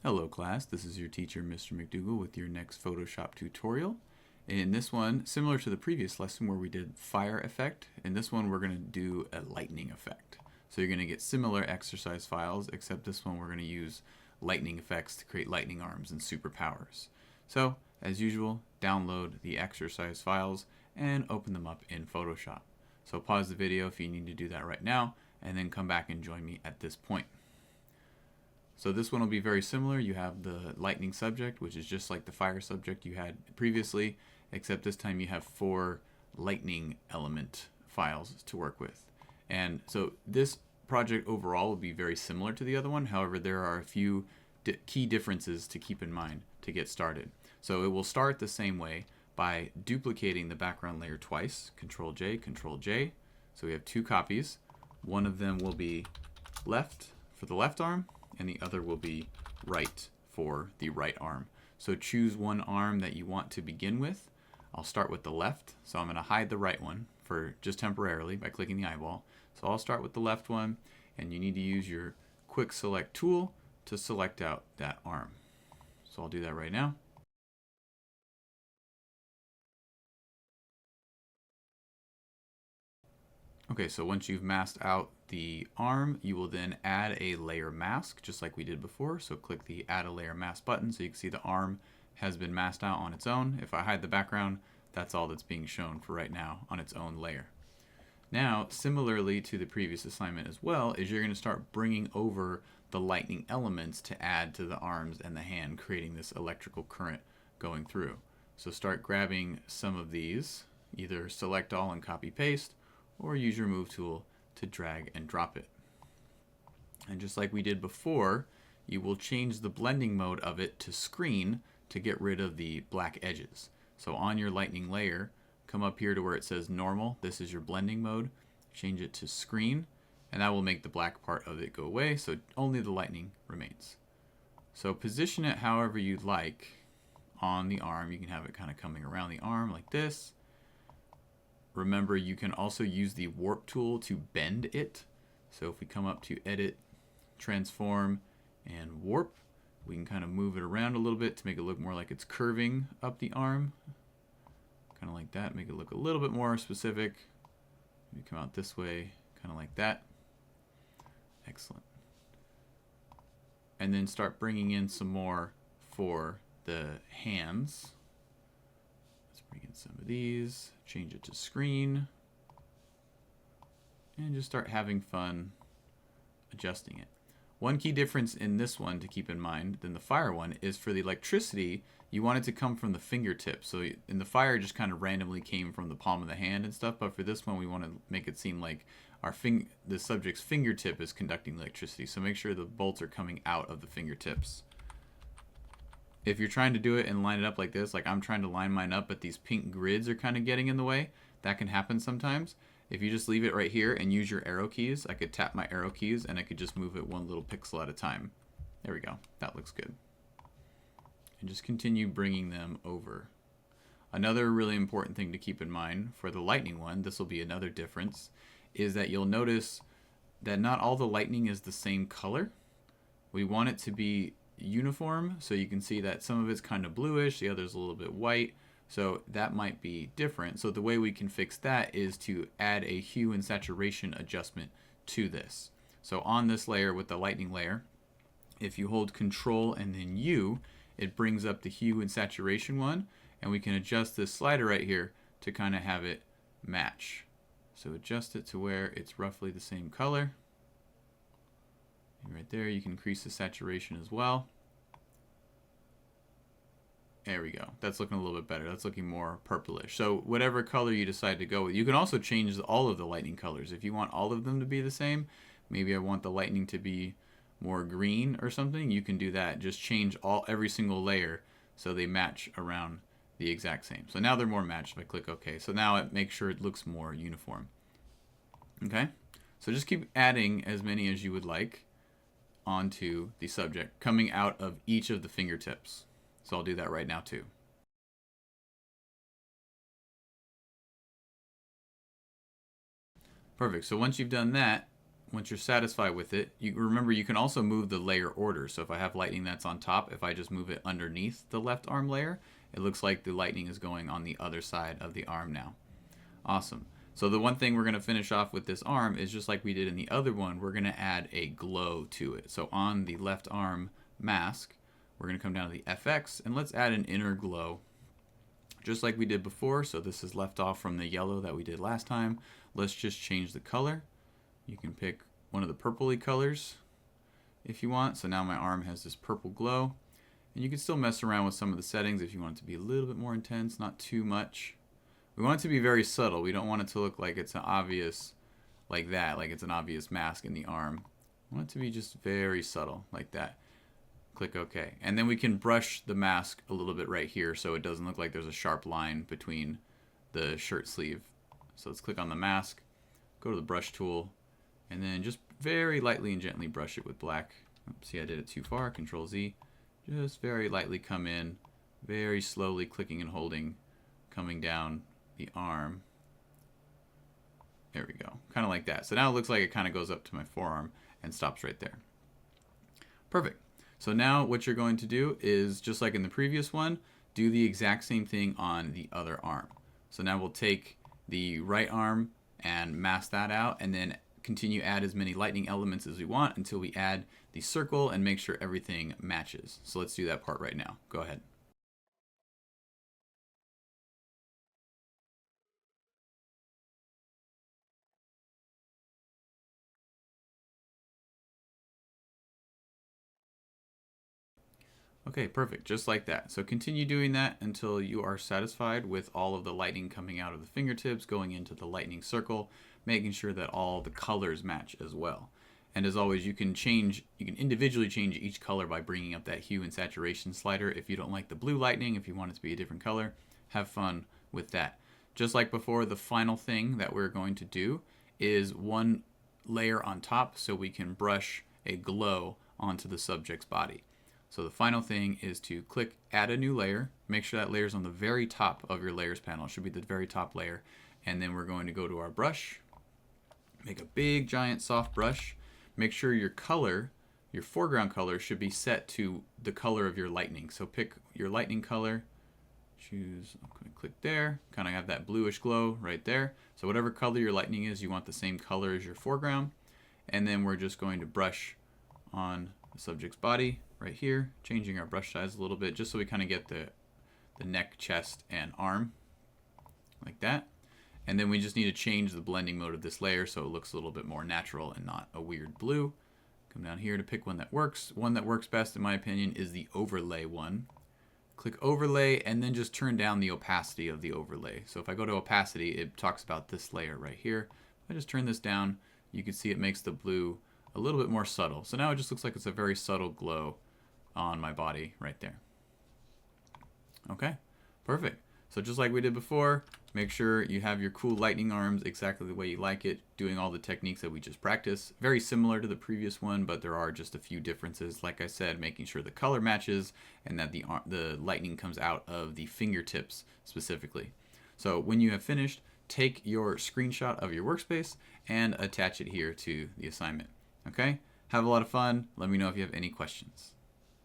Hello class, this is your teacher Mr. McDougall with your next Photoshop tutorial. In this one, similar to the previous lesson where we did fire effect, in this one we're going to do a lightning effect. So you're going to get similar exercise files, except this one we're going to use lightning effects to create lightning arms and superpowers. So, as usual, download the exercise files and open them up in Photoshop. So pause the video if you need to do that right now, and then come back and join me at this point. So this one will be very similar. You have the lightning subject, which is just like the fire subject you had previously, except this time you have 4 lightning element files to work with. And so this project overall will be very similar to the other one. However, there are a few key differences to keep in mind to get started. So it will start the same way by duplicating the background layer twice. Control J, Control J. So we have 2 copies. One of them will be left for the left arm, and the other will be right for the right arm. So choose one arm that you want to begin with. I'll start with the left, so I'm going to hide the right one for just temporarily by clicking the eyeball. So I'll start with the left one, and you need to use your quick select tool to select out that arm. So I'll do that right now. Okay, so once you've masked out the arm, you will then add a layer mask, just like we did before. So click the Add a Layer Mask button so you can see the arm has been masked out on its own. If I hide the background, that's all that's being shown for right now on its own layer. Now, similarly to the previous assignment as well, is you're going to start bringing over the lightning elements to add to the arms and the hand, creating this electrical current going through. So start grabbing some of these, either select all and copy paste, or use your move tool to drag and drop it. And just like we did before, you will change the blending mode of it to screen to get rid of the black edges. So on your lightning layer, come up here to where it says normal. This is your blending mode. Change it to screen, and that will make the black part of it go away, so only the lightning remains. So position it however you'd like on the arm. You can have it kind of coming around the arm like this. Remember, you can also use the warp tool to bend it. So if we come up to edit, transform, and warp, we can kind of move it around a little bit to make it look more like it's curving up the arm. Kind of like that, make it look a little bit more specific. Maybe come out this way, kind of like that. Excellent. And then start bringing in some more for the hands. Bring in some of these, change it to screen, and just start having fun adjusting it. One key difference in this one to keep in mind than the fire one is for the electricity, you want it to come from the fingertips. So in the fire, it just kind of randomly came from the palm of the hand and stuff, but for this one, we want to make it seem like the subject's fingertip is conducting electricity. So make sure the bolts are coming out of the fingertips. If you're trying to do it and line it up like this, like I'm trying to line mine up, but these pink grids are kind of getting in the way, that can happen sometimes. If you just leave it right here and use your arrow keys, I could tap my arrow keys and I could just move it one little pixel at a time. There we go. That looks good. And just continue bringing them over. Another really important thing to keep in mind for the lightning one, this will be another difference, is that you'll notice that not all the lightning is the same color. We want it to be uniform, so you can see that some of it's kind of bluish, the other's a little bit white, so that might be different. So the way we can fix that is to add a hue and saturation adjustment to this. So on this layer with the lightning layer, if you hold Control and then U, it brings up the hue and saturation one, and we can adjust this slider right here to kind of have it match. So adjust it to where it's roughly the same color. And right there, you can increase the saturation as well. There we go. That's looking a little bit better. That's looking more purplish. So whatever color you decide to go with, you can also change all of the lightning colors. If you want all of them to be the same, maybe I want the lightning to be more green or something, you can do that. Just change every single layer so they match around the exact same. So now they're more matched if I click OK. So now it makes sure it looks more uniform. Okay? So just keep adding as many as you would like onto the subject, coming out of each of the fingertips. So I'll do that right now too. Perfect. So once you've done that, once you're satisfied with it, you remember you can also move the layer order. So if I have lightning that's on top, if I just move it underneath the left arm layer, it looks like the lightning is going on the other side of the arm now. Awesome. So the one thing we're going to finish off with this arm is just like we did in the other one, we're going to add a glow to it. So on the left arm mask, we're going to come down to the FX and let's add an inner glow. Just like we did before, so this is left off from the yellow that we did last time. Let's just change the color. You can pick one of the purpley colors if you want. So now my arm has this purple glow. And you can still mess around with some of the settings if you want it to be a little bit more intense, not too much. We want it to be very subtle. We don't want it to look like it's an obvious, like that, like it's an obvious mask in the arm. We want it to be just very subtle, like that. Click OK. And then we can brush the mask a little bit right here so it doesn't look like there's a sharp line between the shirt sleeve. So let's click on the mask, go to the brush tool, and then just very lightly and gently brush it with black. Oops, see, I did it too far. Control Z. Just very lightly come in, very slowly clicking and holding, coming down the arm. There we go. Kind of like that. So now it looks like it kind of goes up to my forearm and stops right there. Perfect. So now what you're going to do is, just like in the previous one, do the exact same thing on the other arm. So now we'll take the right arm and mask that out and then continue add as many lightning elements as we want until we add the circle and make sure everything matches. So let's do that part right now. Go ahead. Okay, perfect, just like that. So continue doing that until you are satisfied with all of the lightning coming out of the fingertips, going into the lightning circle, making sure that all the colors match as well. And as always, you can individually change each color by bringing up that hue and saturation slider. If you don't like the blue lightning, if you want it to be a different color, have fun with that. Just like before, the final thing that we're going to do is one layer on top so we can brush a glow onto the subject's body. So the final thing is to click add a new layer. Make sure that layer is on the very top of your layers panel. It should be the very top layer. And then we're going to go to our brush, make a big giant soft brush. Make sure your color, your foreground color, should be set to the color of your lightning. So pick your lightning color, choose, click there, kind of have that bluish glow right there. So whatever color your lightning is, you want the same color as your foreground. And then we're just going to brush on the subject's body right here, changing our brush size a little bit just so we kind of get the neck, chest, and arm like that. And then we just need to change the blending mode of this layer so it looks a little bit more natural and not a weird blue. Come down here to pick one that works. One that works best, in my opinion, is the overlay one. Click overlay and then just turn down the opacity of the overlay. So if I go to opacity, it talks about this layer right here. If I just turn this down, you can see it makes the blue a little bit more subtle. So now it just looks like it's a very subtle glow on my body right there. Okay, perfect. So just like we did before, make sure you have your cool lightning arms exactly the way you like it, doing all the techniques that we just practiced. Very similar to the previous one, but there are just a few differences. Like I said, making sure the color matches and that the lightning comes out of the fingertips specifically. So when you have finished, take your screenshot of your workspace and attach it here to the assignment. Okay? Have a lot of fun. Let me know if you have any questions.